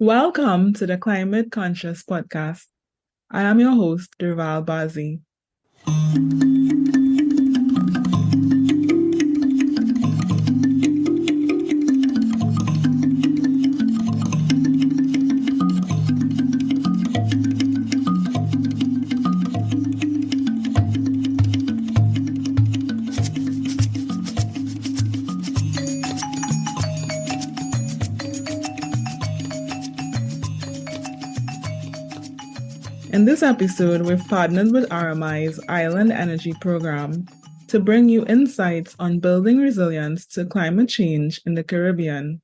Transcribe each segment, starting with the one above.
Welcome to the Climate Conscious Podcast. I am your host, Derval Barzey. In this episode, we've partnered with RMI's Island Energy Program to bring you insights on building resilience to climate change in the Caribbean.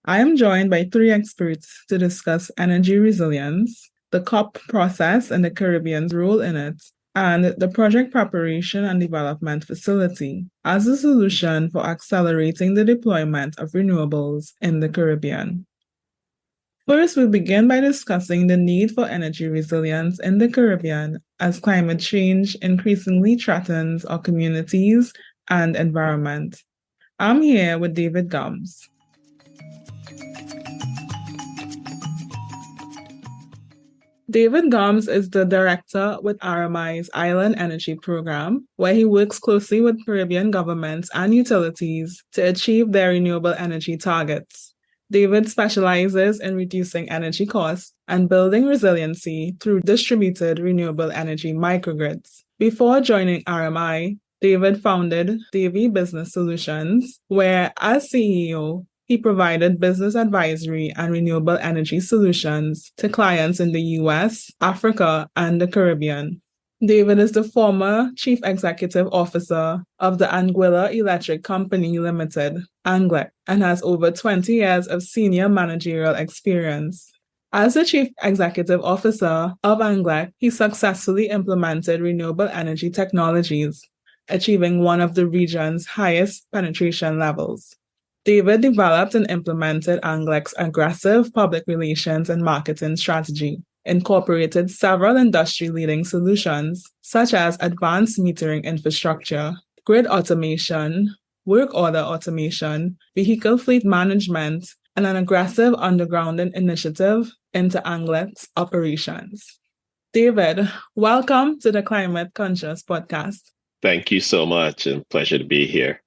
I am joined by three experts to discuss energy resilience, the COP process and the Caribbean's role in it, and the project preparation and development facility as a solution for accelerating the deployment of renewables in the Caribbean. First, we'll begin by discussing the need for energy resilience in the Caribbean as climate change increasingly threatens our communities and environment. I'm here with David Gumbs. David Gumbs is the director with RMI's Island Energy Program, where he works closely with Caribbean governments and utilities to achieve their renewable energy targets. David specializes in reducing energy costs and building resiliency through distributed renewable energy microgrids. Before joining RMI, David founded Davy Business Solutions, where as CEO, he provided business advisory and renewable energy solutions to clients in the US, Africa, and the Caribbean. David is the former Chief Executive Officer of the Anguilla Utility Company Limited, Anguilla, and has over 20 years of senior managerial experience. As the Chief Executive Officer of Anguilla, he successfully implemented renewable energy technologies, achieving one of the region's highest penetration levels. David developed and implemented Anguilla's aggressive public relations and marketing strategy, incorporated several industry-leading solutions, such as advanced metering infrastructure, grid automation, work order automation, vehicle fleet management, and an aggressive undergrounding initiative into Anguilla's operations. David, welcome to the Climate Conscious Podcast. Thank you so much, and pleasure to be here.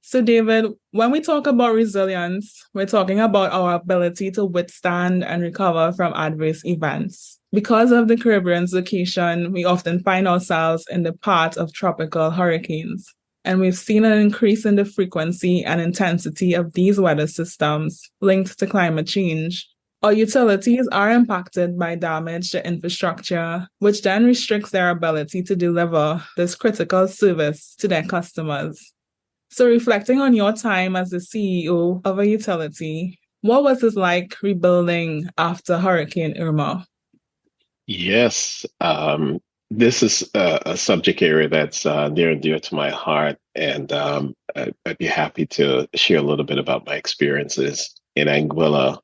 So, David, when we talk about resilience, we're talking about our ability to withstand and recover from adverse events. Because of the Caribbean's location, we often find ourselves in the path of tropical hurricanes. And we've seen an increase in the frequency and intensity of these weather systems linked to climate change. Our utilities are impacted by damage to infrastructure, which then restricts their ability to deliver this critical service to their customers. So reflecting on your time as the CEO of a utility, what was it like rebuilding after Hurricane Irma? Yes, this is a subject area that's near and dear to my heart, and I'd be happy to share a little bit about my experiences in Anguilla.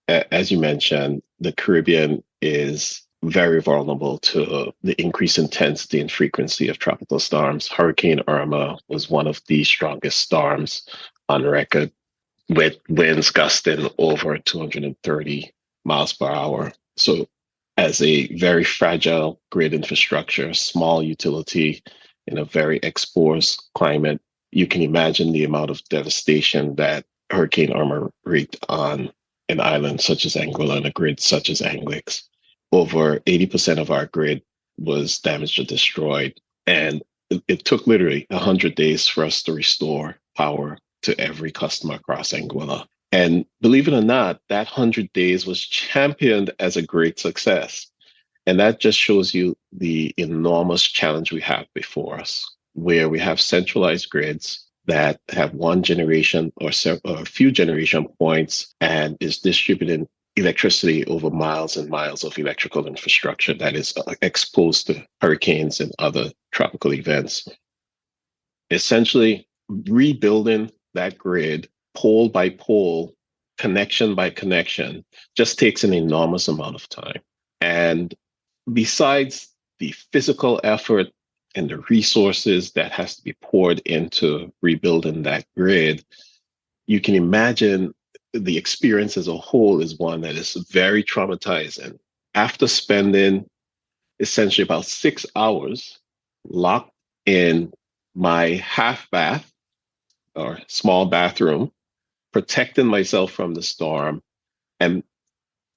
As you mentioned, the Caribbean is very vulnerable to the increased intensity and frequency of tropical storms. Hurricane Irma was one of the strongest storms on record, with winds gusting over 230 miles per hour. So as a very fragile grid infrastructure, small utility in a very exposed climate, you can imagine the amount of devastation that Hurricane Irma wreaked on an island such as Anguilla and a grid such as Anguilla's. Over 80% of our grid was damaged or destroyed. And it took literally 100 days for us to restore power to every customer across Anguilla. And believe it or not, that 100 days was championed as a great success. And that just shows you the enormous challenge we have before us, where we have centralized grids that have one generation or a few generation points and is distributing electricity over miles and miles of electrical infrastructure that is exposed to hurricanes and other tropical events. Essentially, rebuilding that grid pole by pole, connection by connection, just takes an enormous amount of time. And besides the physical effort and the resources that has to be poured into rebuilding that grid, you can imagine the experience as a whole is one that is very traumatizing. After spending essentially about 6 hours locked in my half bath or small bathroom, protecting myself from the storm, and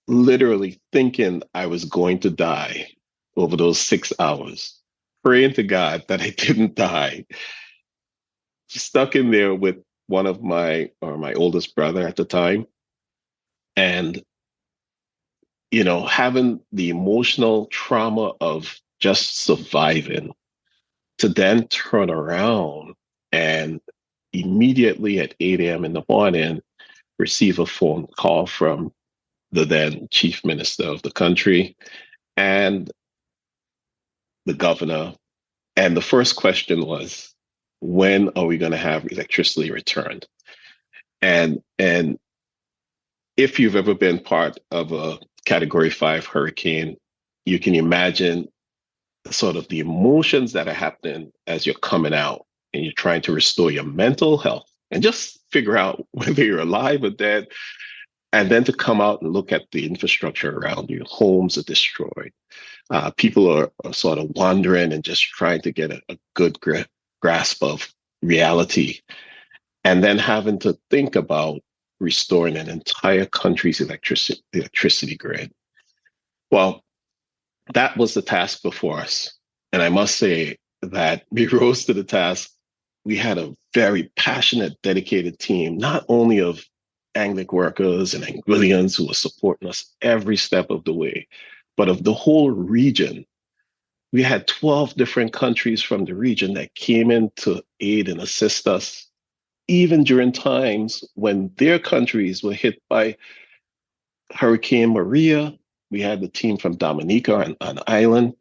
literally thinking I was going to die over those 6 hours, praying to God that I didn't die, stuck in there with one of my oldest brother at the time. And, having the emotional trauma of just surviving to then turn around and immediately at 8 a.m. in the morning receive a phone call from the then chief minister of the country and the governor. And the first question was, when are we going to have electricity returned? And if you've ever been part of a Category 5 hurricane, you can imagine sort of the emotions that are happening as you're coming out and you're trying to restore your mental health and just figure out whether you're alive or dead. And then to come out and look at the infrastructure around you, homes are destroyed. People are sort of wandering and just trying to get a good grasp of reality. And then having to think about restoring an entire country's electricity grid. Well, that was the task before us. And I must say that we rose to the task. We had a very passionate, dedicated team, not only of Anglic workers and Anguillians who were supporting us every step of the way, but of the whole region. We had 12 different countries from the region that came in to aid and assist us, even during times when their countries were hit by Hurricane Maria. We had the team from Dominica and an island,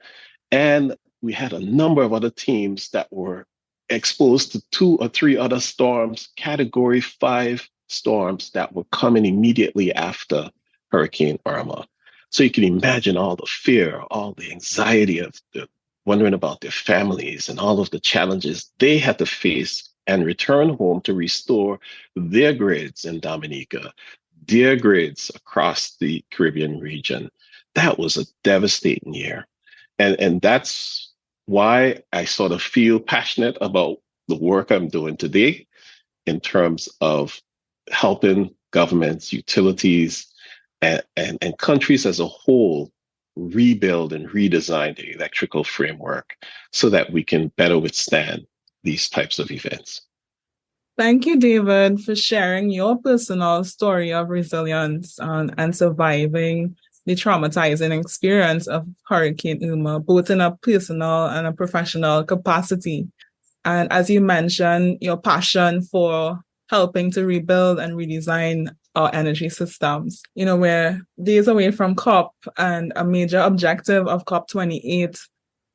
and we had a number of other teams that were exposed to 2 or 3 other storms, Category 5 storms that were coming immediately after Hurricane Irma. So you can imagine all the fear, all the anxiety of wondering about their families and all of the challenges they had to face and return home to restore their grids in Dominica, their grids across the Caribbean region. That was a devastating year. And that's why I sort of feel passionate about the work I'm doing today in terms of helping governments, utilities, and countries as a whole rebuild and redesign the electrical framework so that we can better withstand these types of events. Thank you, David, for sharing your personal story of resilience and surviving the traumatizing experience of Hurricane Irma, both in a personal and a professional capacity. And as you mentioned, your passion for helping to rebuild and redesign our energy systems. We're days away from COP, and a major objective of COP28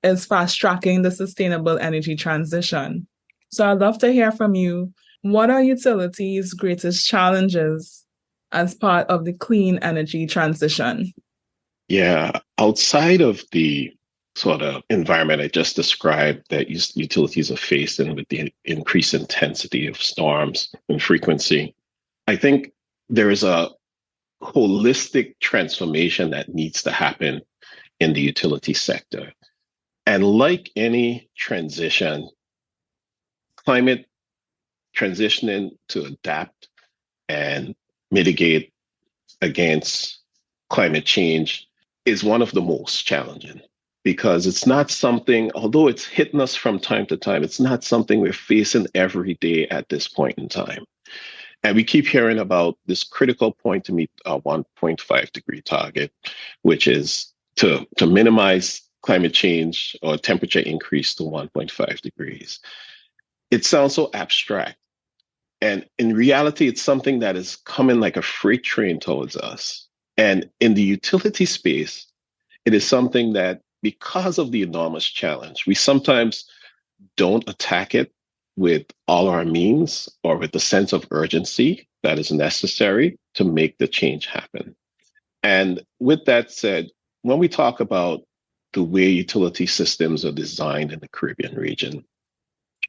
is fast-tracking the sustainable energy transition. So I'd love to hear from you. What are utilities' greatest challenges as part of the clean energy transition? Yeah, outside of the sort of environment I just described that utilities are facing with the increased intensity of storms and frequency, I think there is a holistic transformation that needs to happen in the utility sector. And like any transition, climate transitioning to adapt and mitigate against climate change is one of the most challenging, because it's not something, although it's hitting us from time to time, it's not something we're facing every day at this point in time. And we keep hearing about this critical point to meet our 1.5 degree target, which is to minimize climate change or temperature increase to 1.5 degrees. It sounds so abstract. And in reality, it's something that is coming like a freight train towards us. And in the utility space, it is something that, because of the enormous challenge, we sometimes don't attack it with all our means or with the sense of urgency that is necessary to make the change happen. And with that said, when we talk about the way utility systems are designed in the Caribbean region,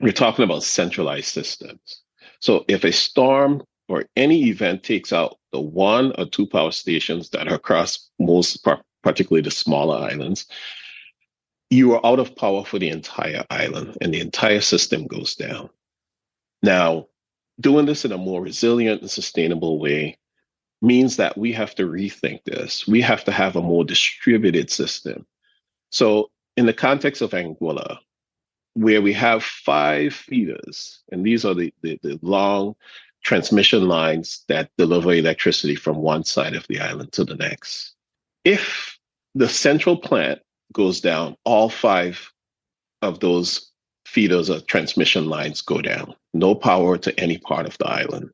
we're talking about centralized systems. So if a storm or any event takes out the one or two power stations that are across most, particularly the smaller islands, you are out of power for the entire island and the entire system goes down. Now, doing this in a more resilient and sustainable way means that we have to rethink this. We have to have a more distributed system. So, in the context of Anguilla, where we have 5 feeders, and these are the long transmission lines that deliver electricity from one side of the island to the next. If the central plant goes down, all 5 of those feeders or transmission lines go down. No power to any part of the island.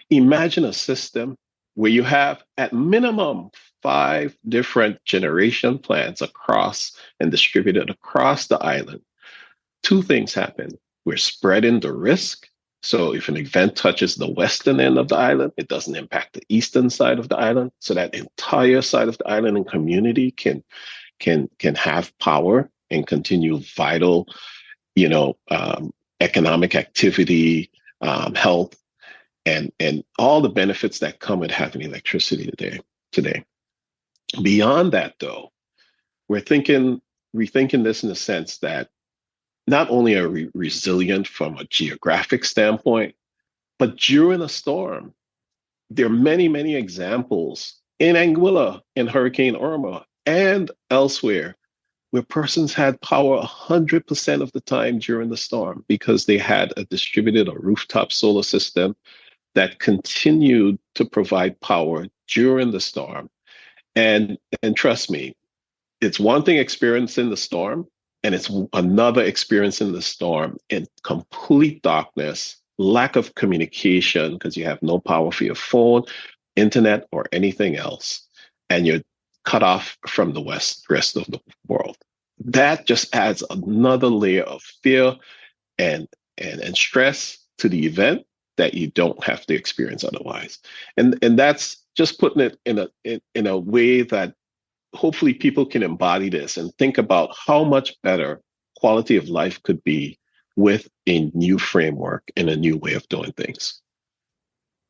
Imagine a system where you have at minimum 5 different generation plants across and distributed across the island. 2 things happen. We're spreading the risk. So if an event touches the western end of the island, it doesn't impact the eastern side of the island. So that entire side of the island and community can have power and continue vital, economic activity, health, and all the benefits that come with having electricity today. Beyond that, though, we're rethinking this in the sense that not only are we resilient from a geographic standpoint, but during a storm, there are many, many examples in Anguilla, in Hurricane Irma, and elsewhere where persons had power 100% of the time during the storm because they had a distributed or rooftop solar system that continued to provide power during the storm. And trust me, it's one thing experiencing the storm, and it's another experience in the storm in complete darkness, lack of communication because you have no power for your phone, internet, or anything else, and you're cut off from the rest of the world. That just adds another layer of fear and stress to the event that you don't have to experience otherwise. And that's just putting it in a way that hopefully people can embody this and think about how much better quality of life could be with a new framework and a new way of doing things.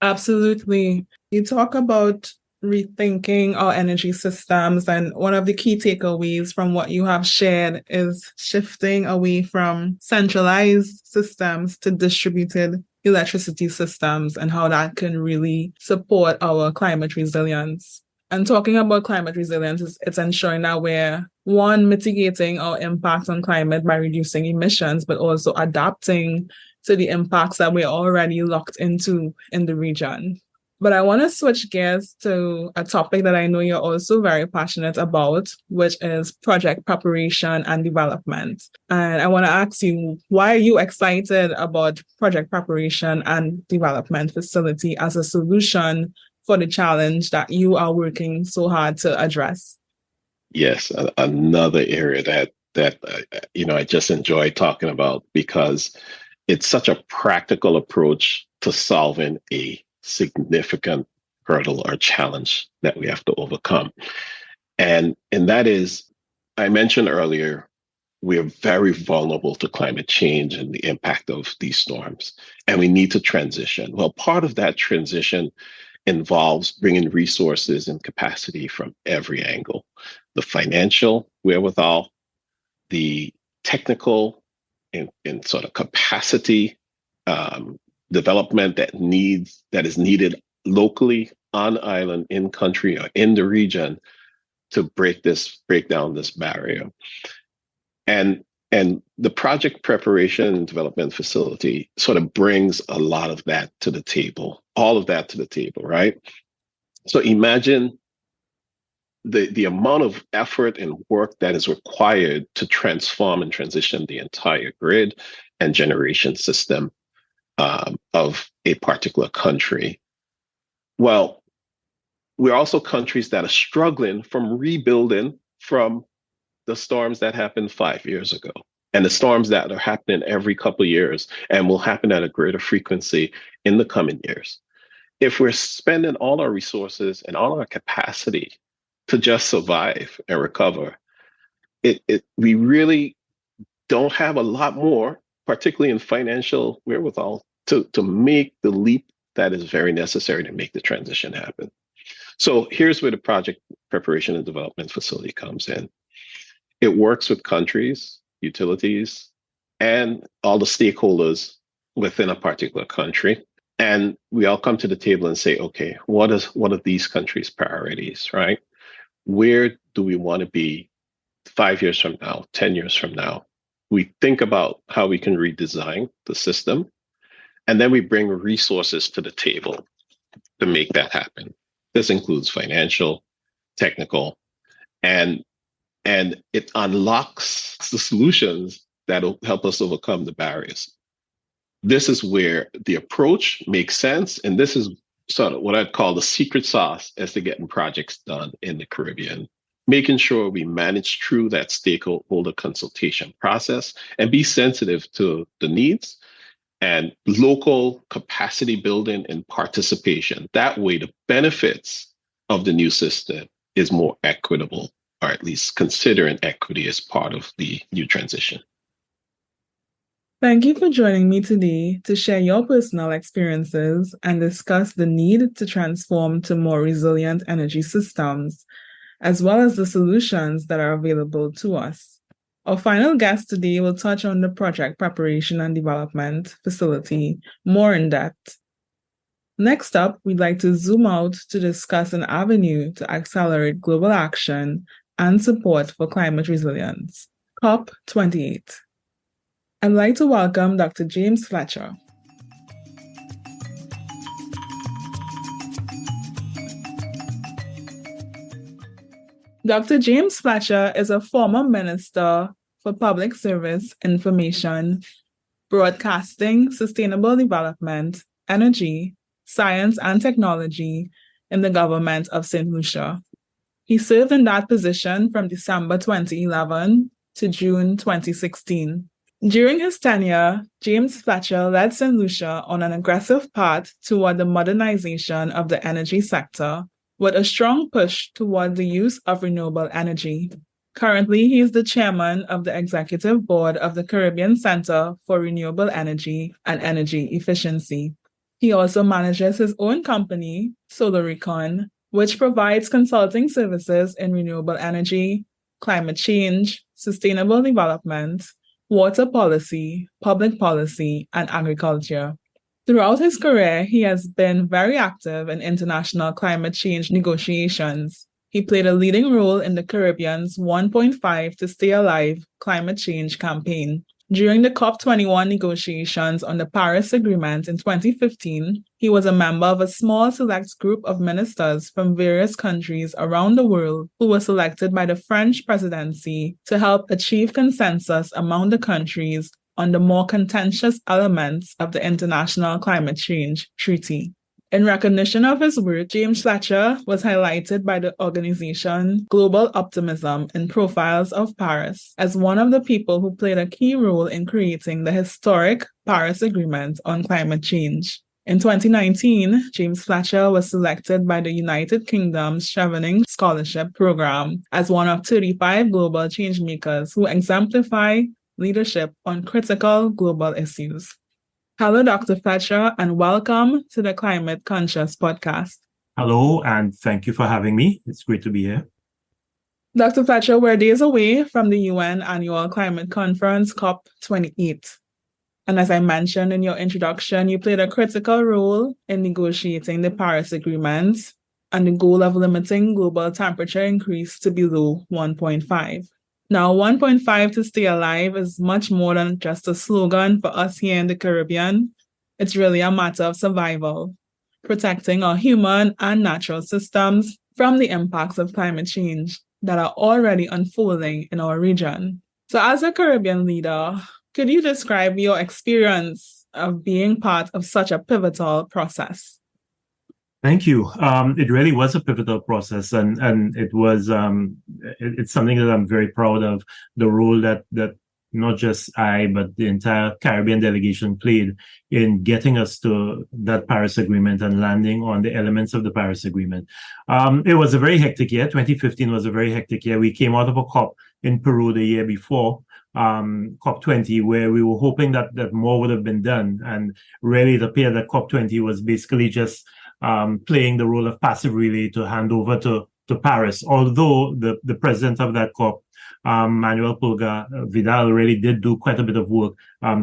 Absolutely. You talk about rethinking our energy systems, and one of the key takeaways from what you have shared is shifting away from centralized systems to distributed electricity systems and how that can really support our climate resilience. And talking about climate resilience, it's ensuring that we're, one, mitigating our impact on climate by reducing emissions, but also adapting to the impacts that we're already locked into in the region. But I want to switch gears to a topic that I know you're also very passionate about, which is project preparation and development. And I want to ask you, why are you excited about project preparation and development facility as a solution for the challenge that you are working so hard to address? Yes, another area that I just enjoy talking about because it's such a practical approach to solving a significant hurdle or challenge that we have to overcome. And that is, I mentioned earlier, we're very vulnerable to climate change and the impact of these storms, and we need to transition. Well, part of that transition involves bringing resources and capacity from every angle: the financial wherewithal, the technical and sort of capacity development that is needed locally, on island, in country, or in the region to break down this barrier. And the project preparation and development facility sort of brings a lot of that to the table, all of that to the table, right? So imagine the amount of effort and work that is required to transform and transition the entire grid and generation system of a particular country. Well, we're also countries that are struggling from rebuilding from the storms that happened 5 years ago, and the storms that are happening every couple of years and will happen at a greater frequency in the coming years. If we're spending all our resources and all our capacity to just survive and recover, we really don't have a lot more, particularly in financial wherewithal, to make the leap that is very necessary to make the transition happen. So here's where the project preparation and development facility comes in. It works with countries, utilities, and all the stakeholders within a particular country. And we all come to the table and say, okay, what are these countries' priorities, right? Where do we want to be 5 years from now, 10 years from now? We think about how we can redesign the system, and then we bring resources to the table to make that happen. This includes financial, technical, and it unlocks the solutions that'll help us overcome the barriers. This is where the approach makes sense, and this is sort of what I'd call the secret sauce as to getting projects done in the Caribbean, making sure we manage through that stakeholder consultation process and be sensitive to the needs and local capacity building and participation. That way, the benefits of the new system is more equitable, or at least considering equity as part of the new transition. Thank you for joining me today to share your personal experiences and discuss the need to transform to more resilient energy systems, as well as the solutions that are available to us. Our final guest today will touch on the project preparation and development facility more in depth. Next up, we'd like to zoom out to discuss an avenue to accelerate global action and support for climate resilience, COP28. I'd like to welcome Dr. James Fletcher. Dr. James Fletcher is a former Minister for Public Service, Information, Broadcasting, Sustainable Development, Energy, Science and Technology in the government of St. Lucia. He served in that position from December 2011 to June 2016. During his tenure, James Fletcher led St. Lucia on an aggressive path toward the modernization of the energy sector, with a strong push toward the use of renewable energy. Currently, he is the chairman of the executive board of the Caribbean Center for Renewable Energy and Energy Efficiency. He also manages his own company, Soloricon, which provides consulting services in renewable energy, climate change, sustainable development, water policy, public policy, and agriculture. Throughout his career, he has been very active in international climate change negotiations. He played a leading role in the Caribbean's 1.5 to Stay Alive climate change campaign. During the COP21 negotiations on the Paris Agreement in 2015, he was a member of a small select group of ministers from various countries around the world who were selected by the French presidency to help achieve consensus among the countries on the more contentious elements of the International Climate Change Treaty. In recognition of his work, James Fletcher was highlighted by the organization Global Optimism in Profiles of Paris as one of the people who played a key role in creating the historic Paris Agreement on climate change. In 2019, James Fletcher was selected by the United Kingdom's Chevening Scholarship Program as one of 35 global changemakers who exemplify leadership on critical global issues. Hello, Dr. Fletcher, and welcome to the Climate Conscious podcast. Hello, and thank you for having me. It's great to be here. Dr. Fletcher, we're days away from the UN Annual Climate Conference, COP28. And as I mentioned in your introduction, you played a critical role in negotiating the Paris Agreement and the goal of limiting global temperature increase to below 1.5. Now, 1.5 to Stay Alive is much more than just a slogan for us here in the Caribbean. It's really a matter of survival, protecting our human and natural systems from the impacts of climate change that are already unfolding in our region. So as a Caribbean leader, could you describe your experience of being part of such a pivotal process? Thank you. It really was a pivotal process, and it was it's something that I'm very proud of. The role that not just I, but the entire Caribbean delegation played in getting us to that Paris Agreement and landing on the elements of the Paris Agreement. It was a very hectic year. 2015 was a very hectic year. We came out of a COP in Peru the year before, COP20, where we were hoping that more would have been done. And really it appeared that COP20 was basically just playing the role of passive relay to hand over to Paris, although the president of that COP, Manuel Pulga Vidal, really did do quite a bit of work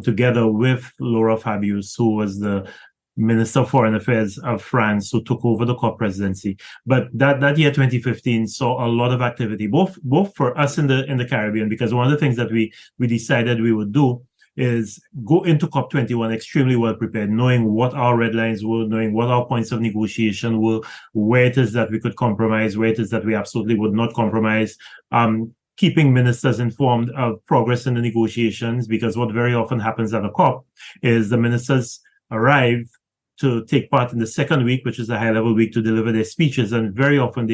together with Laura Fabius, who was the Minister of Foreign Affairs of France, who took over the COP presidency. But that year, 2015, saw a lot of activity, both for us in the Caribbean, because one of the things that we decided we would do is go into COP21 extremely well prepared, knowing what our red lines were, knowing what our points of negotiation were, where it is that we could compromise, where it is that we absolutely would not compromise, keeping ministers informed of progress in the negotiations, because what very often happens at a COP is the ministers arrive to take part in the second week, which is a high-level week, to deliver their speeches. And very often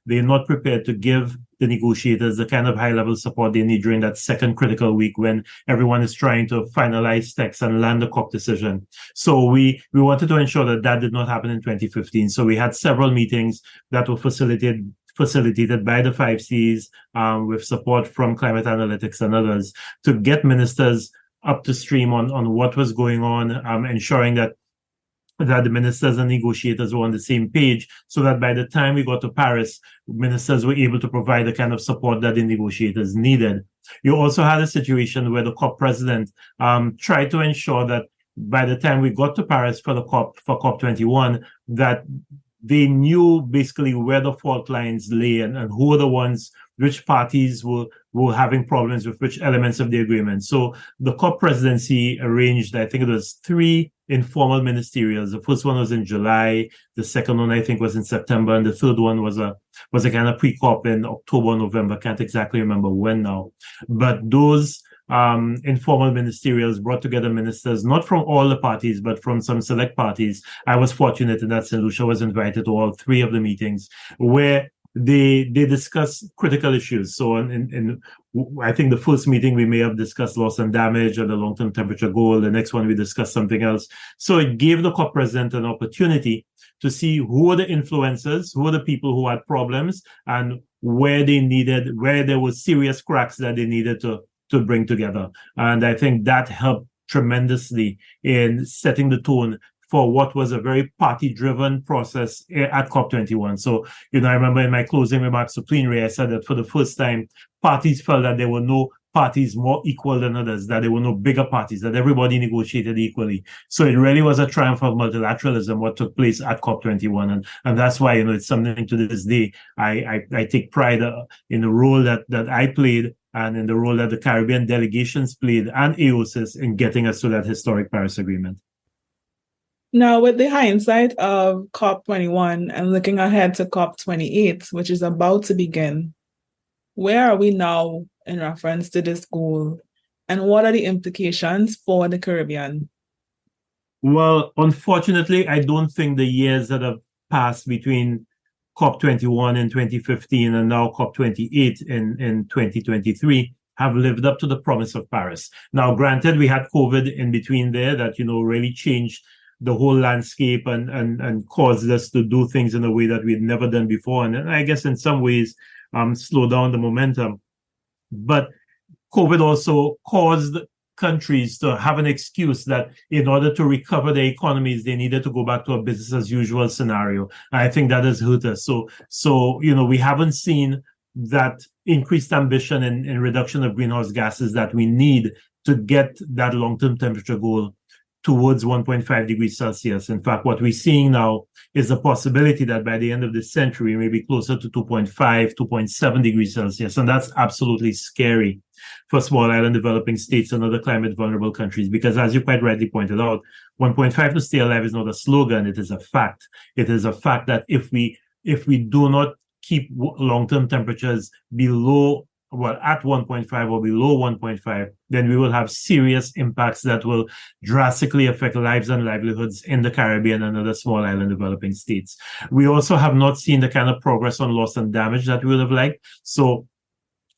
they're not prepared to give the negotiators the kind of high-level support they need during that second critical week when everyone is trying to finalize texts and land a COP decision. So we wanted to ensure that did not happen in 2015. So we had several meetings that were facilitated by the 5Cs with support from Climate Analytics and others to get ministers up to stream on what was going on, ensuring that the ministers and negotiators were on the same page, so that by the time we got to Paris, ministers were able to provide the kind of support that the negotiators needed. You also had a situation where the COP president tried to ensure that by the time we got to Paris for COP21, that they knew basically where the fault lines lay and who were the ones, which parties were having problems with which elements of the agreement. So the COP presidency arranged, I think it was 3 informal ministerials. The first one was in July, the second one I think was in September, and the third one was a kind of pre-COP in October, November. Can't exactly remember when now. But those informal ministerials brought together ministers, not from all the parties, but from some select parties. I was fortunate in that St. Lucia was invited to all 3 of the meetings, where they discuss critical issues. So in I think the first meeting we may have discussed loss and damage or the long-term temperature goal. The next one we discussed something else. So it gave the COP president an opportunity to see who are the influencers, who are the people who had problems, and where there were serious cracks that they needed to bring together. And I think that helped tremendously in setting the tone for what was a very party-driven process at COP21. So, I remember in my closing remarks to plenary, I said that for the first time, parties felt that there were no parties more equal than others, that there were no bigger parties, that everybody negotiated equally. So it really was a triumph of multilateralism, what took place at COP21. And that's why, it's something to this day. I take pride in the role that I played and in the role that the Caribbean delegations played and AOSIS in getting us to that historic Paris Agreement. Now, with the hindsight of COP21 and looking ahead to COP28, which is about to begin, where are we now in reference to this goal? And what are the implications for the Caribbean? Well, unfortunately, I don't think the years that have passed between COP21 in 2015 and now COP28 in 2023 have lived up to the promise of Paris. Now, granted, we had COVID in between there that, really changed the whole landscape and caused us to do things in a way that we had never done before. And I guess in some ways, slow down the momentum. But COVID also caused countries to have an excuse that in order to recover their economies, they needed to go back to a business as usual scenario. I think that has hurt us. So we haven't seen that increased ambition in reduction of greenhouse gases that we need to get that long-term temperature goal towards 1.5 degrees Celsius. In fact, what we're seeing now is a possibility that by the end of this century, we may be closer to 2.5, 2.7 degrees Celsius. And that's absolutely scary for small island developing states and other climate vulnerable countries, because as you quite rightly pointed out, 1.5 to stay alive is not a slogan, it is a fact. It is a fact that if we do not keep long-term temperatures at 1.5 or below 1.5, then we will have serious impacts that will drastically affect lives and livelihoods in the Caribbean and other small island developing states. We also have not seen the kind of progress on loss and damage that we would have liked. So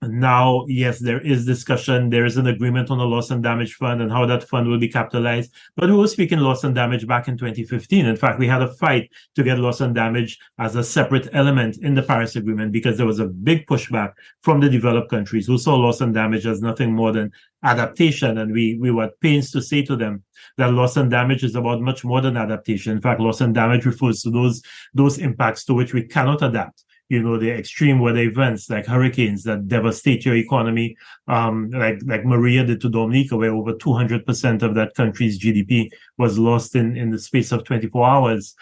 Now, yes, there is discussion. There is an agreement on the loss and damage fund and how that fund will be capitalized. But we were speaking loss and damage back in 2015. In fact, we had a fight to get loss and damage as a separate element in the Paris Agreement because there was a big pushback from the developed countries who saw loss and damage as nothing more than adaptation. And we were at pains to say to them that loss and damage is about much more than adaptation. In fact, loss and damage refers to those impacts to which we cannot adapt. The extreme weather events like hurricanes that devastate your economy, like Maria did to Dominica, where over 200% of that country's GDP was lost in the space of 24 hours,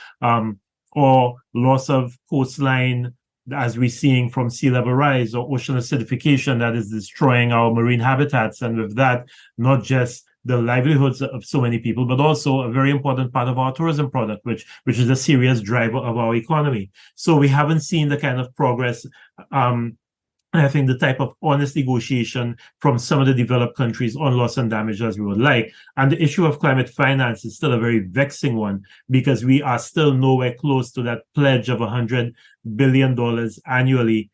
or loss of coastline, as we're seeing from sea level rise or ocean acidification that is destroying our marine habitats. And with that, not just the livelihoods of so many people, but also a very important part of our tourism product, which is a serious driver of our economy. So we haven't seen the kind of progress, I think the type of honest negotiation from some of the developed countries on loss and damage as we would like. And the issue of climate finance is still a very vexing one because we are still nowhere close to that pledge of $100 billion annually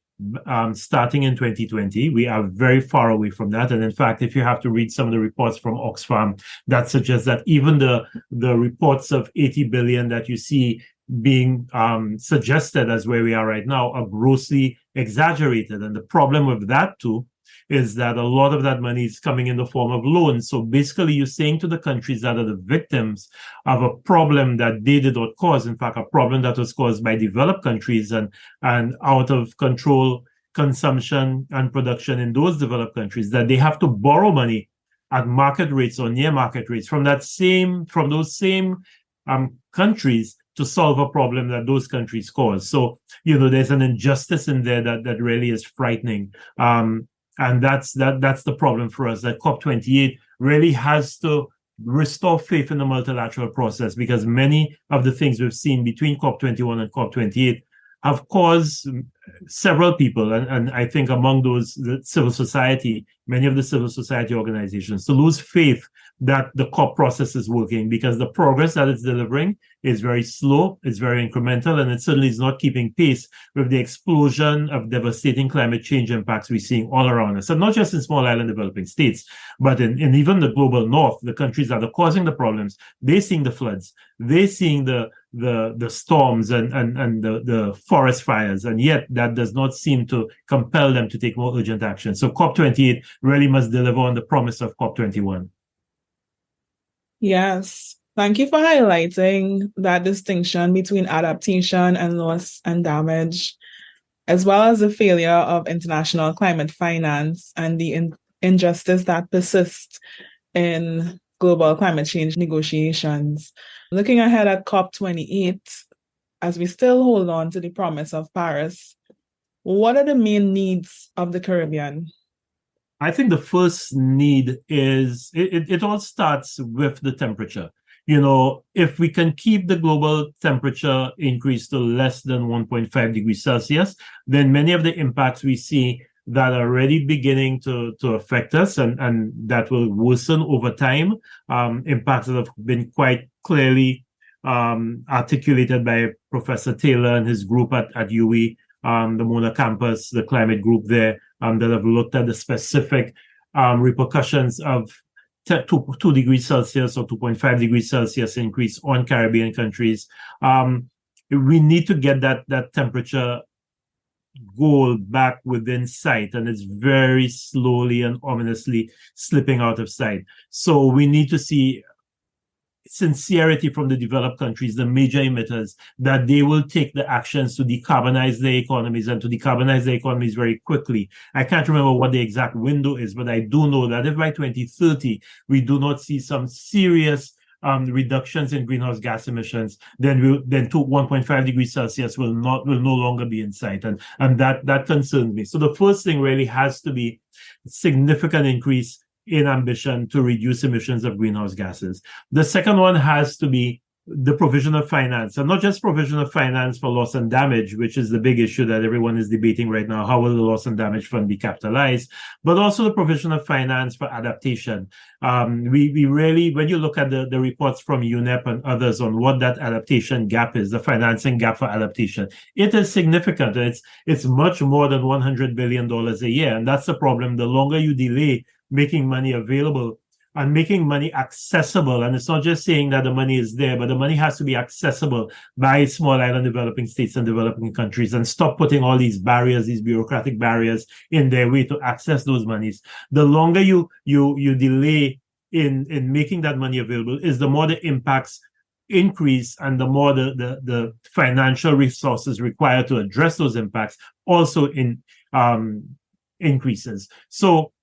starting in 2020. We are very far away from that. And in fact, if you have to read some of the reports from Oxfam, that suggests that even the reports of 80 billion that you see being suggested as where we are right now are grossly exaggerated. And the problem with that too is that a lot of that money is coming in the form of loans. So basically you're saying to the countries that are the victims of a problem that they did not cause, in fact, a problem that was caused by developed countries and out of control consumption and production in those developed countries, that they have to borrow money at market rates or near market rates from those same countries to solve a problem that those countries cause. So, there's an injustice in there that really is frightening. And that's the problem for us, that COP28 really has to restore faith in the multilateral process, because many of the things we've seen between COP21 and COP28 have caused several people, and I think among those, the civil society, many of the civil society organizations, to lose faith that the COP process is working, because the progress that it's delivering is very slow, it's very incremental, and it certainly is not keeping pace with the explosion of devastating climate change impacts we're seeing all around us. And not just in small island developing states, but in even the global north, the countries that are causing the problems, they're seeing the floods, they're seeing the storms and the forest fires, and yet that does not seem to compel them to take more urgent action. So COP28 really must deliver on the promise of COP21. Yes. Thank you for highlighting that distinction between adaptation and loss and damage, as well as the failure of international climate finance and the injustice that persists in global climate change negotiations. Looking ahead at COP28, as we still hold on to the promise of Paris, what are the main needs of the Caribbean? I think the first need is, it all starts with the temperature. If we can keep the global temperature increase to less than 1.5 degrees Celsius, then many of the impacts we see that are already beginning to affect us and that will worsen over time, impacts that have been quite clearly articulated by Professor Taylor and his group at UWI, the Mona campus, the climate group there, that have looked at the specific repercussions of 2 degrees Celsius or 2.5 degrees Celsius increase on Caribbean countries. We need to get that temperature goal back within sight, and it's very slowly and ominously slipping out of sight. So we need to see sincerity from the developed countries, the major emitters, that they will take the actions to decarbonize their economies and to decarbonize their economies very quickly. I can't remember what the exact window is, but I do know that if by 2030 we do not see some serious reductions in greenhouse gas emissions, then 1.5 degrees Celsius will no longer be in sight, and that concerns me. So the first thing really has to be a significant increase in ambition to reduce emissions of greenhouse gases. The second one has to be the provision of finance, and not just provision of finance for loss and damage, which is the big issue that everyone is debating right now. How will the loss and damage fund be capitalized? But also the provision of finance for adaptation. We really, when you look at the reports from UNEP and others on what that adaptation gap is, the financing gap for adaptation, it is significant. It's much more than $100 billion a year. And that's the problem. The longer you delay making money available and making money accessible, and it's not just saying that the money is there, but the money has to be accessible by small island developing states and developing countries, and stop putting all these barriers, these bureaucratic barriers in their way to access those monies. The longer you delay in making that money available, is the more the impacts increase, and the more the financial resources required to address those impacts also increases. So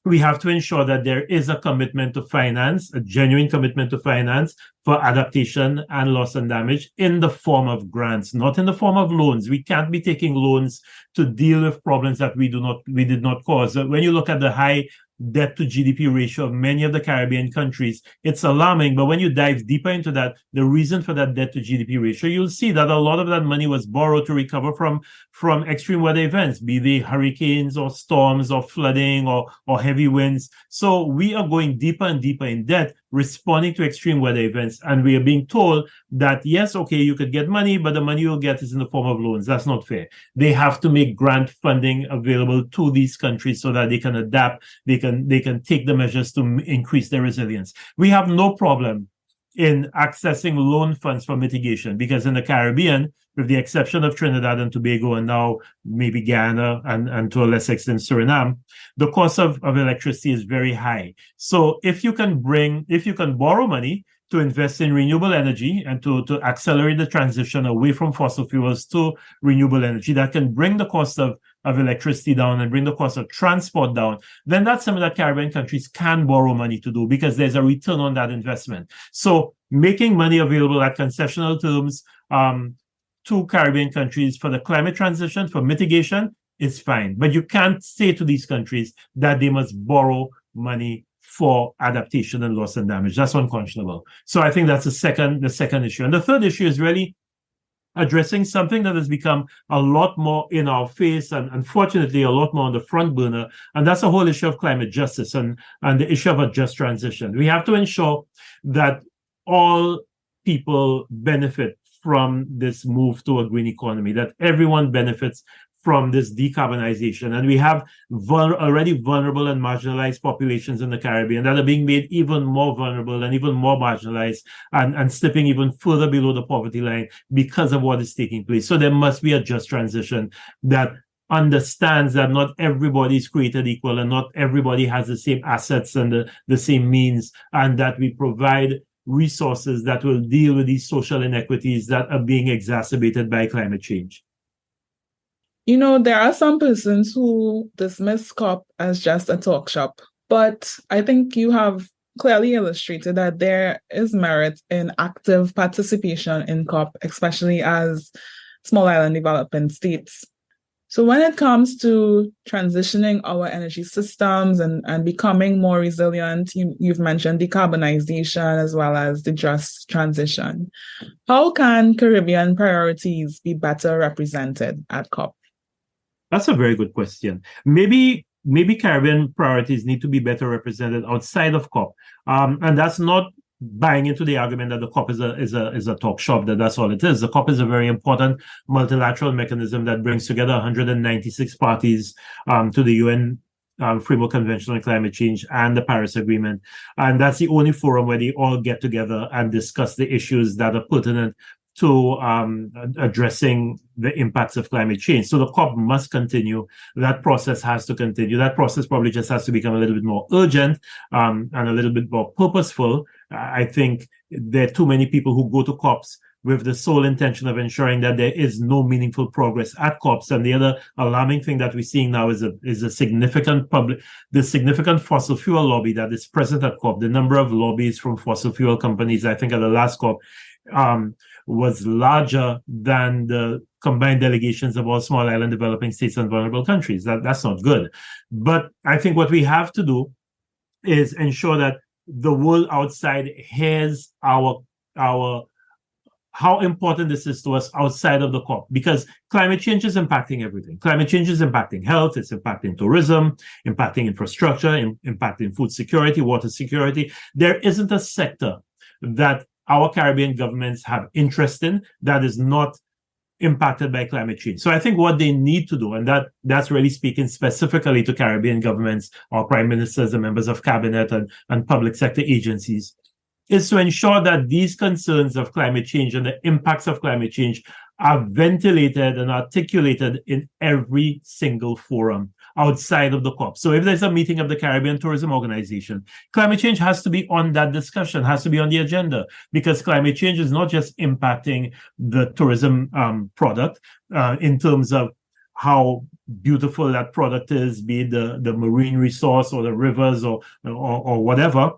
we have to ensure that there is a commitment to finance, a genuine commitment to finance for adaptation and loss and damage in the form of grants, not in the form of loans. We can't be taking loans to deal with problems that we did not cause. When you look at the high debt to GDP ratio of many of the Caribbean countries, it's alarming. But when you dive deeper into that, the reason for that debt to GDP ratio, you'll see that a lot of that money was borrowed to recover from extreme weather events, be they hurricanes or storms or flooding or heavy winds. So we are going deeper and deeper in debt, responding to extreme weather events. And we are being told that, yes, okay, you could get money, but the money you'll get is in the form of loans. That's not fair. They have to make grant funding available to these countries so that they can adapt, they can take the measures to increase their resilience. We have no problem in accessing loan funds for mitigation, because in the Caribbean, with the exception of Trinidad and Tobago and now maybe Guyana and to a lesser extent Suriname, the cost of electricity is very high. So if you can borrow money to invest in renewable energy and to accelerate the transition away from fossil fuels to renewable energy, that can bring the cost of electricity down and bring the cost of transport down, then that's something that Caribbean countries can borrow money to do, because there's a return on that investment. So making money available at concessional terms to Caribbean countries for the climate transition, for mitigation, is fine. But you can't say to these countries that they must borrow money for adaptation and loss and damage. That's unconscionable. So I think that's the second issue. And the third issue is really addressing something that has become a lot more in our face and unfortunately a lot more on the front burner, and that's the whole issue of climate justice and the issue of a just transition. We have to ensure that all people benefit from this move to a green economy, that everyone benefits from this decarbonization. And we have already vulnerable and marginalized populations in the Caribbean that are being made even more vulnerable and even more marginalized and slipping even further below the poverty line because of what is taking place. So there must be a just transition that understands that not everybody is created equal and not everybody has the same assets and the same means, and that we provide resources that will deal with these social inequities that are being exacerbated by climate change. You know, there are some persons who dismiss COP as just a talk shop, but I think you have clearly illustrated that there is merit in active participation in COP, especially as small island developing states. So when it comes to transitioning our energy systems and becoming more resilient, you've mentioned decarbonization as well as the just transition. How can Caribbean priorities be better represented at COP? That's a very good question. Maybe Caribbean priorities need to be better represented outside of COP. And that's not buying into the argument that the COP is a talk shop, that's all it is. The COP is a very important multilateral mechanism that brings together 196 parties to the UN Framework Convention on Climate Change and the Paris Agreement. And that's the only forum where they all get together and discuss the issues that are pertinent to addressing the impacts of climate change. So the COP must continue. That process has to continue. That process probably just has to become a little bit more urgent and a little bit more purposeful. I think there are too many people who go to COPs with the sole intention of ensuring that there is no meaningful progress at COPs. And the other alarming thing that we're seeing now is the significant fossil fuel lobby that is present at COP. The number of lobbies from fossil fuel companies, I think at the last COP, was larger than the combined delegations of all small island developing states and vulnerable countries. That's not good. But I think what we have to do is ensure that the world outside hears our how important this is to us outside of the COP, because climate change is impacting everything. Climate change is impacting health, it's impacting tourism, impacting infrastructure, impacting food security, water security. There isn't a sector that our Caribbean governments have interest in that is not impacted by climate change. So I think what they need to do, and that's really speaking specifically to Caribbean governments or prime ministers and members of cabinet and public sector agencies, is to ensure that these concerns of climate change and the impacts of climate change are ventilated and articulated in every single forum outside of the COP. So if there's a meeting of the Caribbean Tourism Organization, climate change has to be on that discussion, has to be on the agenda, because climate change is not just impacting the tourism product in terms of how beautiful that product is, be it the marine resource or the rivers or whatever,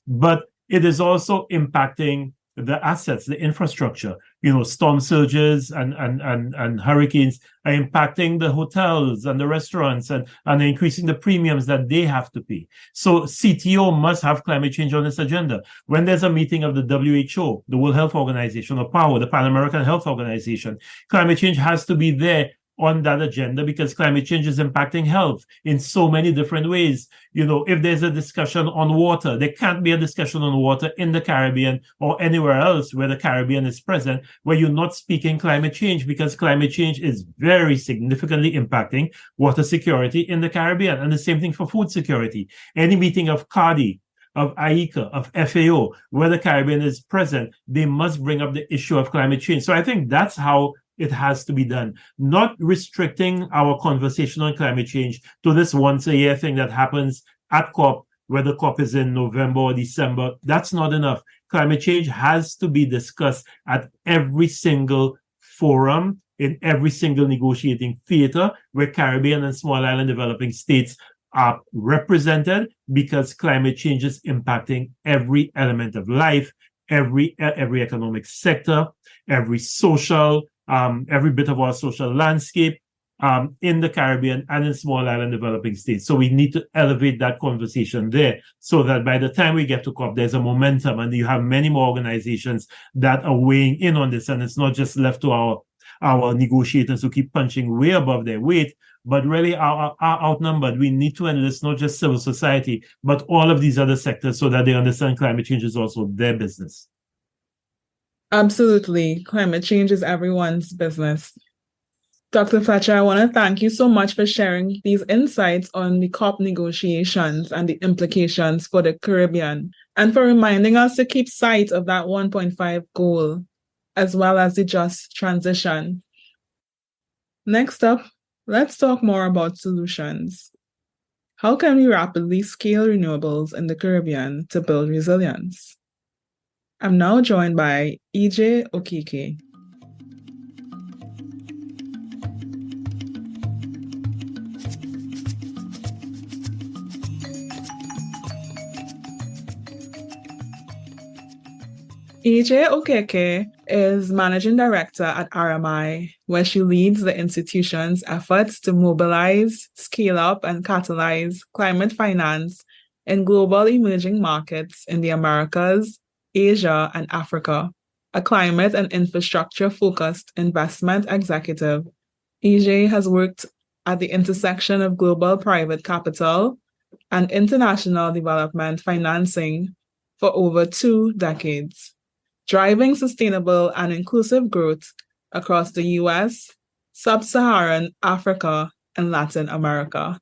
but it is also impacting the assets, the infrastructure. Storm surges and hurricanes are impacting the hotels and the restaurants and increasing the premiums that they have to pay. So CTO must have climate change on its agenda. When there's a meeting of the WHO, the World Health Organization, or PAHO, the Pan American Health Organization, climate change has to be there on that agenda, because climate change is impacting health in so many different ways. If there's a discussion on water, there can't be a discussion on water in the Caribbean or anywhere else where the Caribbean is present, where you're not speaking climate change, because climate change is very significantly impacting water security in the Caribbean. And the same thing for food security. Any meeting of CARDI, of AICA, of FAO, where the Caribbean is present, they must bring up the issue of climate change. So I think that's how it has to be done, not restricting our conversation on climate change to this once a year thing that happens at COP, whether COP is in November or December. That's not enough. Climate change has to be discussed at every single forum, in every single negotiating theater where Caribbean and small island developing states are represented, because climate change is impacting every element of life, every economic sector, every bit of our social landscape in the Caribbean and in small island developing states. So we need to elevate that conversation there, so that by the time we get to COP, there's a momentum and you have many more organizations that are weighing in on this. And it's not just left to our negotiators who keep punching way above their weight, but really are outnumbered. We need to enlist not just civil society, but all of these other sectors, so that they understand climate change is also their business. Absolutely. Climate change is everyone's business. Dr. Fletcher, I want to thank you so much for sharing these insights on the COP negotiations and the implications for the Caribbean, and for reminding us to keep sight of that 1.5 goal, as well as the just transition. Next up, let's talk more about solutions. How can we rapidly scale renewables in the Caribbean to build resilience? I'm now joined by EJ Okeke. EJ Okeke is Managing Director at RMI, where she leads the institution's efforts to mobilize, scale up, and catalyze climate finance in global emerging markets in the Americas, Asia, and Africa. A climate and infrastructure-focused investment executive, EJ has worked at the intersection of global private capital and international development financing for over 2 decades, driving sustainable and inclusive growth across the US, Sub-Saharan Africa, and Latin America.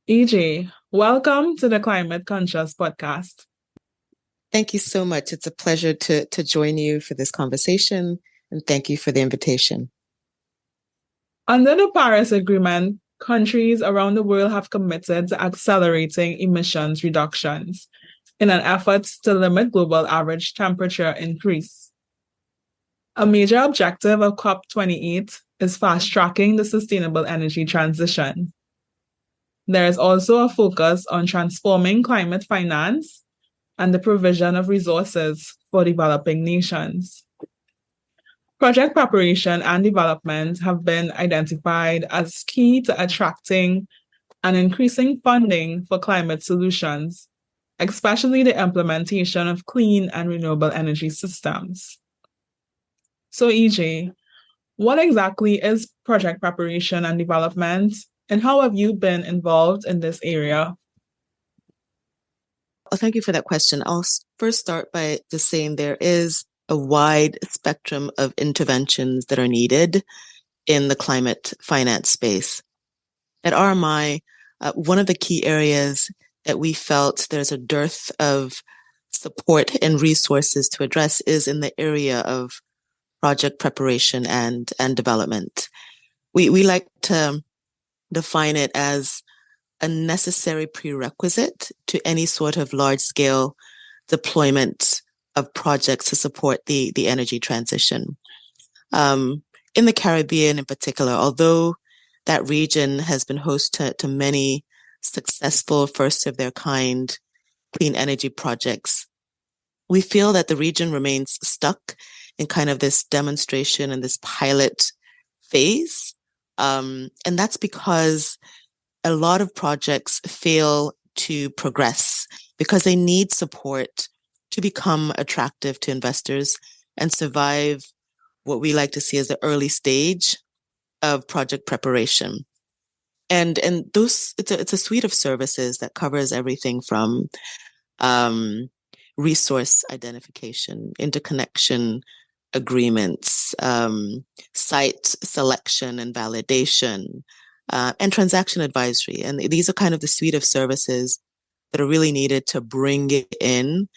EJ, welcome to the Climate Conscious podcast. Thank you so much. It's a pleasure to join you for this conversation, and thank you for the invitation. Under the Paris Agreement, countries around the world have committed to accelerating emissions reductions in an effort to limit global average temperature increase. A major objective of COP28 is fast-tracking the sustainable energy transition. There is also a focus on transforming climate finance and the provision of resources for developing nations. Project preparation and development have been identified as key to attracting and increasing funding for climate solutions, especially the implementation of clean and renewable energy systems. So, EJ, what exactly is project preparation and development, and how have you been involved in this area? Thank you for that question. I'll first start by just saying there is a wide spectrum of interventions that are needed in the climate finance space. At RMI, one of the key areas that we felt there's a dearth of support and resources to address is in the area of project preparation and development. We like to define it as a necessary prerequisite to any sort of large-scale deployment of projects to support the energy transition. In the Caribbean in particular, although that region has been host to many successful first-of-their-kind clean energy projects, we feel that the region remains stuck in kind of this demonstration and this pilot phase. And that's because a lot of projects fail to progress because they need support to become attractive to investors and survive what we like to see as the early stage of project preparation. And those, it's a suite of services that covers everything from resource identification, interconnection agreements, site selection and validation, and transaction advisory. And these are kind of the suite of services that are really needed to bring in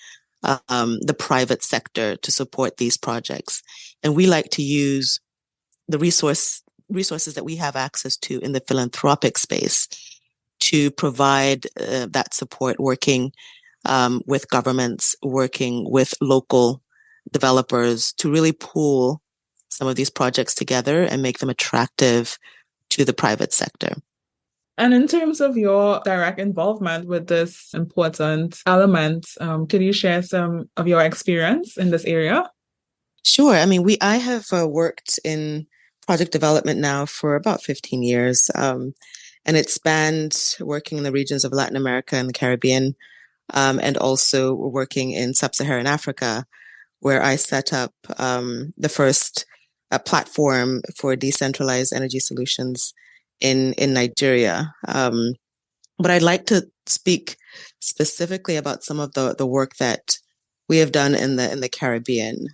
the private sector to support these projects. And we like to use the resources that we have access to in the philanthropic space to provide that support, working with governments, working with local developers to really pool some of these projects together and make them attractive to the private sector. And in terms of your direct involvement with this important element, could you share some of your experience in this area? Sure. I mean, I have worked in project development now for about 15 years, and it spanned working in the regions of Latin America and the Caribbean, and also working in sub-Saharan Africa, where I set up the first platform for decentralized energy solutions in Nigeria. But I'd like to speak specifically about some of the work that we have done in the Caribbean.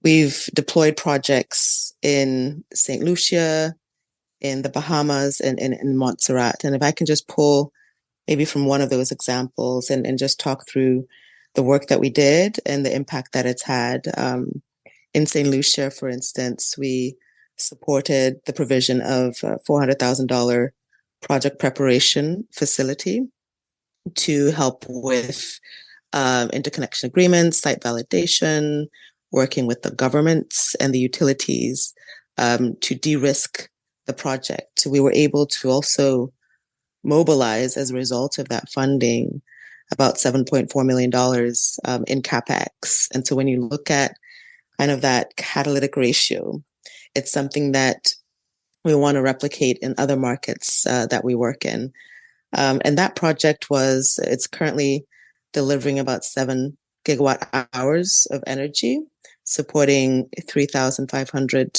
We've deployed projects in St. Lucia, in the Bahamas, and in Montserrat. And if I can just pull maybe from one of those examples and just talk through the work that we did and the impact that it's had. In St. Lucia, for instance, we supported the provision of a $400,000 project preparation facility to help with interconnection agreements, site validation, working with the governments and the utilities to de-risk the project. We were able to also mobilize, as a result of that funding, about $7.4 million in CapEx. And so when you look at kind of that catalytic ratio, it's something that we want to replicate in other markets that we work in. And that project it's currently delivering about 7 gigawatt hours of energy, supporting 3,500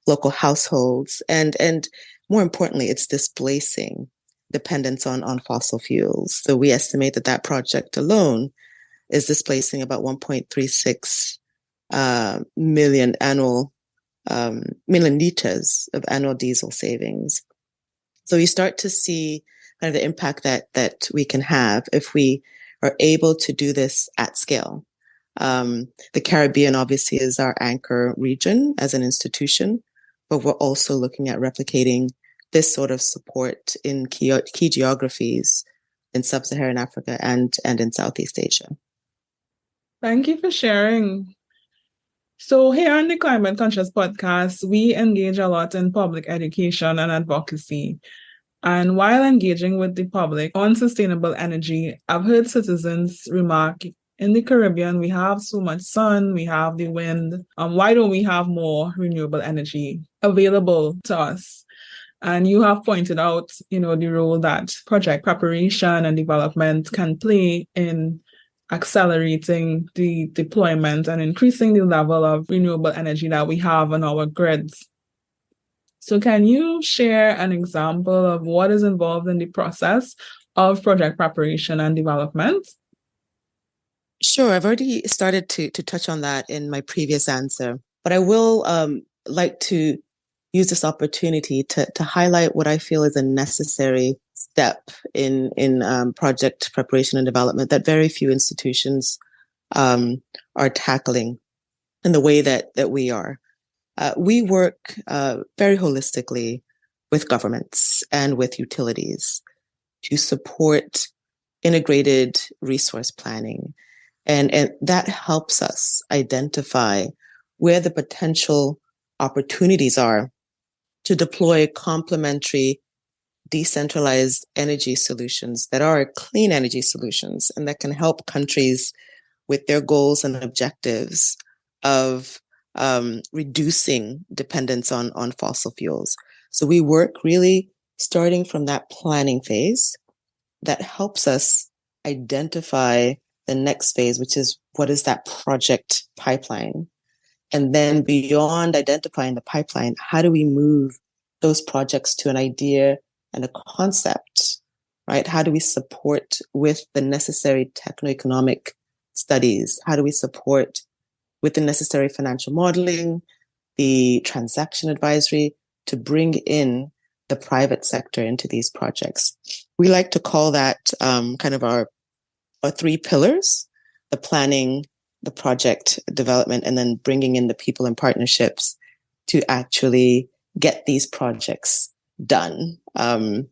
local households. And more importantly, it's displacing dependence on fossil fuels. So we estimate that project alone is displacing about 1.36 million liters of annual diesel savings. So you start to see kind of the impact that we can have if we are able to do this at scale. The Caribbean obviously is our anchor region as an institution, but we're also looking at replicating this sort of support in key geographies in sub-Saharan Africa and in Southeast Asia. Thank you for sharing. So here on the Climate Conscious podcast, we engage a lot in public education and advocacy. And while engaging with the public on sustainable energy, I've heard citizens remark, in the Caribbean, we have so much sun, we have the wind. Why don't we have more renewable energy available to us? And you have pointed out, the role that project preparation and development can play in accelerating the deployment and increasing the level of renewable energy that we have on our grids. So can you share an example of what is involved in the process of project preparation and development? Sure, I've already started to touch on that in my previous answer, but I will like to use this opportunity to highlight what I feel is a necessary step in project preparation and development that very few institutions are tackling in the way that we are. We work very holistically with governments and with utilities to support integrated resource planning. And that helps us identify where the potential opportunities are to deploy complementary decentralized energy solutions that are clean energy solutions and that can help countries with their goals and objectives of reducing dependence on fossil fuels. So we work really starting from that planning phase that helps us identify the next phase, which is what is that project pipeline? And then beyond identifying the pipeline, how do we move those projects to an idea and a concept, right? How do we support with the necessary techno-economic studies? How do we support with the necessary financial modeling, the transaction advisory to bring in the private sector into these projects? We like to call that kind of our three pillars: the planning, the project development, and then bringing in the people and partnerships to actually get these projects done. And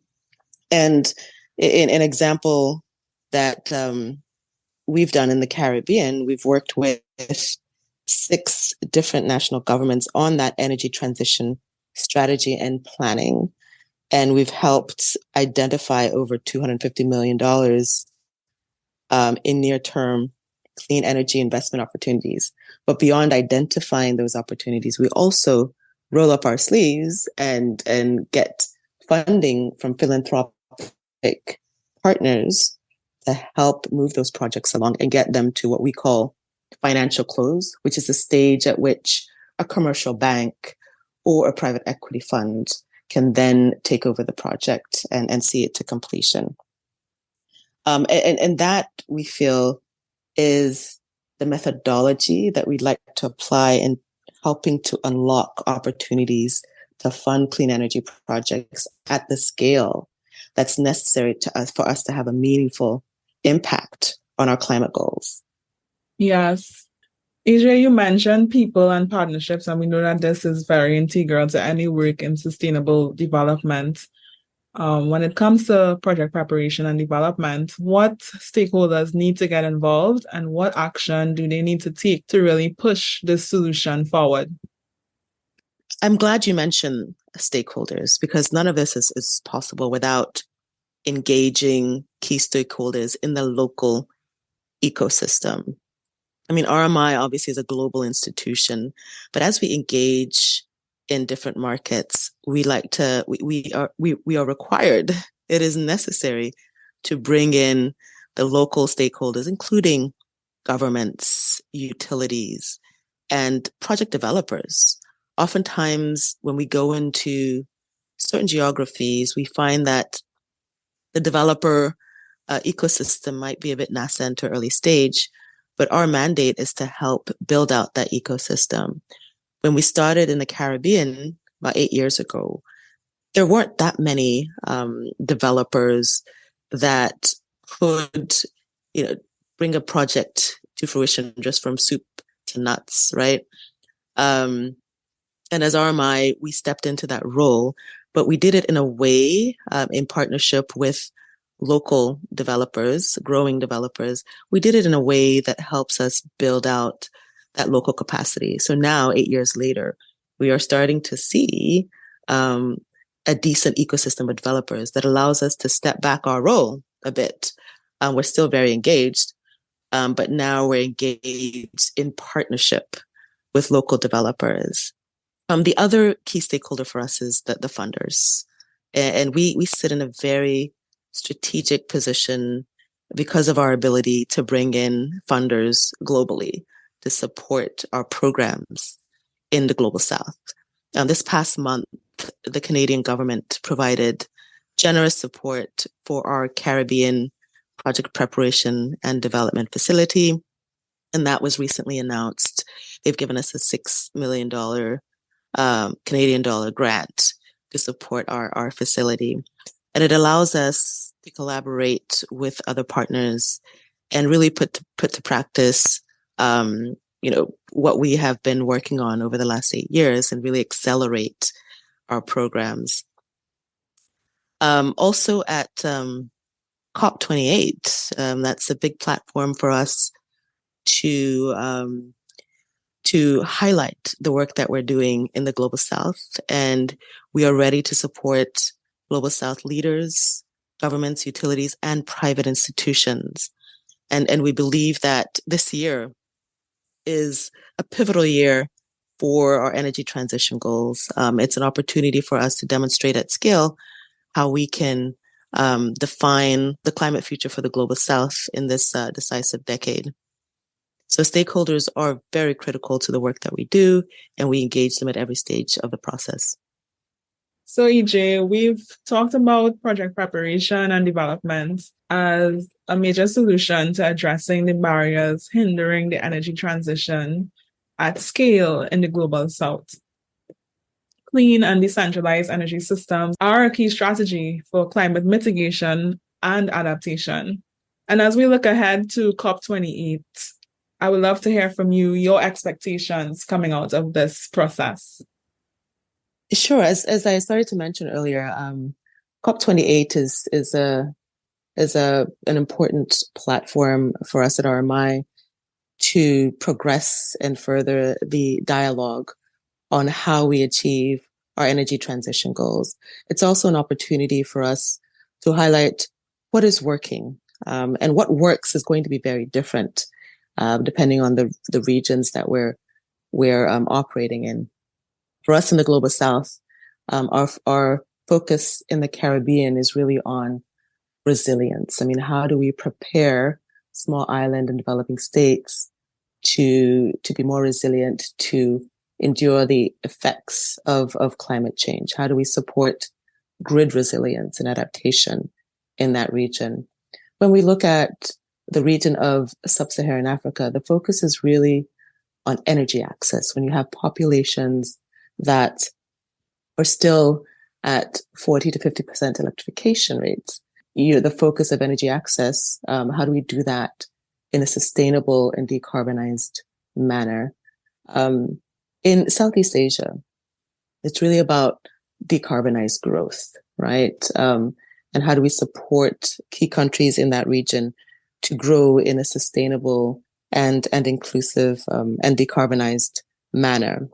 in an example that we've done in the Caribbean, we've worked with 6 different national governments on that energy transition strategy and planning. And we've helped identify over $250 million in near-term clean energy investment opportunities. But beyond identifying those opportunities, we also roll up our sleeves and get funding from philanthropic partners to help move those projects along and get them to what we call financial close, which is the stage at which a commercial bank or a private equity fund can then take over the project and see it to completion. And that, we feel, is the methodology that we'd like to apply in helping to unlock opportunities to fund clean energy projects at the scale that's necessary for us to have a meaningful impact on our climate goals. Yes. Adria, you mentioned people and partnerships, and we know that this is very integral to any work in sustainable development. When it comes to project preparation and development, what stakeholders need to get involved and what action do they need to take to really push this solution forward? I'm glad you mentioned stakeholders, because none of this is possible without engaging key stakeholders in the local ecosystem. I mean, RMI obviously is a global institution, but as we engage in different markets, we are required, it is necessary to bring in the local stakeholders, including governments, utilities, and project developers. Oftentimes, when we go into certain geographies, we find that the developer ecosystem might be a bit nascent or early stage, but our mandate is to help build out that ecosystem. When we started in the Caribbean about 8 years ago, there weren't that many developers that could, bring a project to fruition just from soup to nuts, right? And as RMI, we stepped into that role, but we did it in a way in partnership with local developers, growing developers. We did it in a way that helps us build out that local capacity. So now, 8 years later, we are starting to see a decent ecosystem of developers that allows us to step back our role a bit. We're still very engaged, but now we're engaged in partnership with local developers. The other key stakeholder for us is the funders. And we sit in a very strategic position because of our ability to bring in funders globally to support our programs in the Global South. This past month, the Canadian government provided generous support for our Caribbean project preparation and development facility, and that was recently announced. They've given us a $6 million Canadian dollar grant to support our facility. And it allows us to collaborate with other partners and really put to practice, what we have been working on over the last 8 years and really accelerate our programs. Also at COP28, that's a big platform for us to highlight the work that we're doing in the Global South. And we are ready to support Global South leaders, governments, utilities, and private institutions. And we believe that this year is a pivotal year for our energy transition goals. It's an opportunity for us to demonstrate at scale how we can define the climate future for the Global South in this decisive decade. So stakeholders are very critical to the work that we do, and we engage them at every stage of the process. So EJ, we've talked about project preparation and development as a major solution to addressing the barriers hindering the energy transition at scale in the Global South. Clean and decentralized energy systems are a key strategy for climate mitigation and adaptation. And as we look ahead to COP28, I would love to hear from you your expectations coming out of this process. Sure. As I started to mention earlier, COP28 is an important platform for us at RMI to progress and further the dialogue on how we achieve our energy transition goals. It's also an opportunity for us to highlight what is working, and what works is going to be very different depending on the regions that we're operating in. For us in the Global South, our focus in the Caribbean is really on resilience. I mean, how do we prepare small island and developing states to be more resilient, to endure the effects of climate change? How do we support grid resilience and adaptation in that region? When we look at the region of sub-Saharan Africa, the focus is really on energy access. When you have populations that are still at 40 to 50% electrification rates, the focus of energy access, how do we do that in a sustainable and decarbonized manner? In Southeast Asia, it's really about decarbonized growth, right? And how do we support key countries in that region to grow in a sustainable and inclusive and decarbonized manner?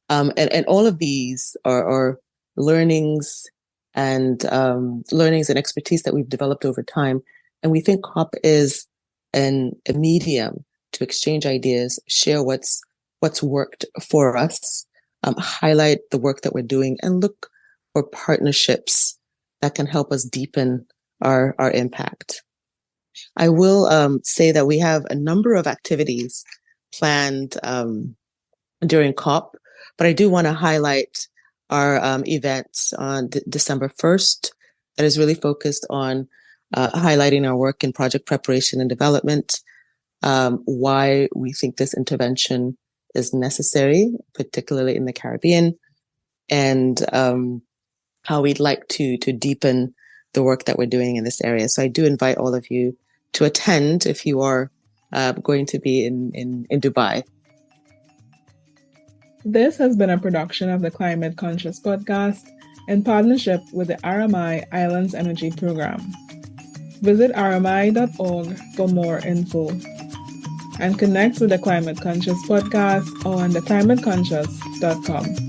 And all of these are learnings and expertise that we've developed over time. And we think COP is a medium to exchange ideas, share what's worked for us, highlight the work that we're doing, and look for partnerships that can help us deepen our impact. I will say that we have a number of activities planned during COP, but I do want to highlight our event on December 1st that is really focused on highlighting our work in project preparation and development, why we think this intervention is necessary, particularly in the Caribbean, and how we'd like to deepen the work that we're doing in this area. So I do invite all of you to attend if you are going to be in Dubai. This has been a production of the Climate Conscious Podcast in partnership with the RMI Islands Energy Program. Visit rmi.org for more info and connect with the Climate Conscious Podcast on theclimateconscious.com.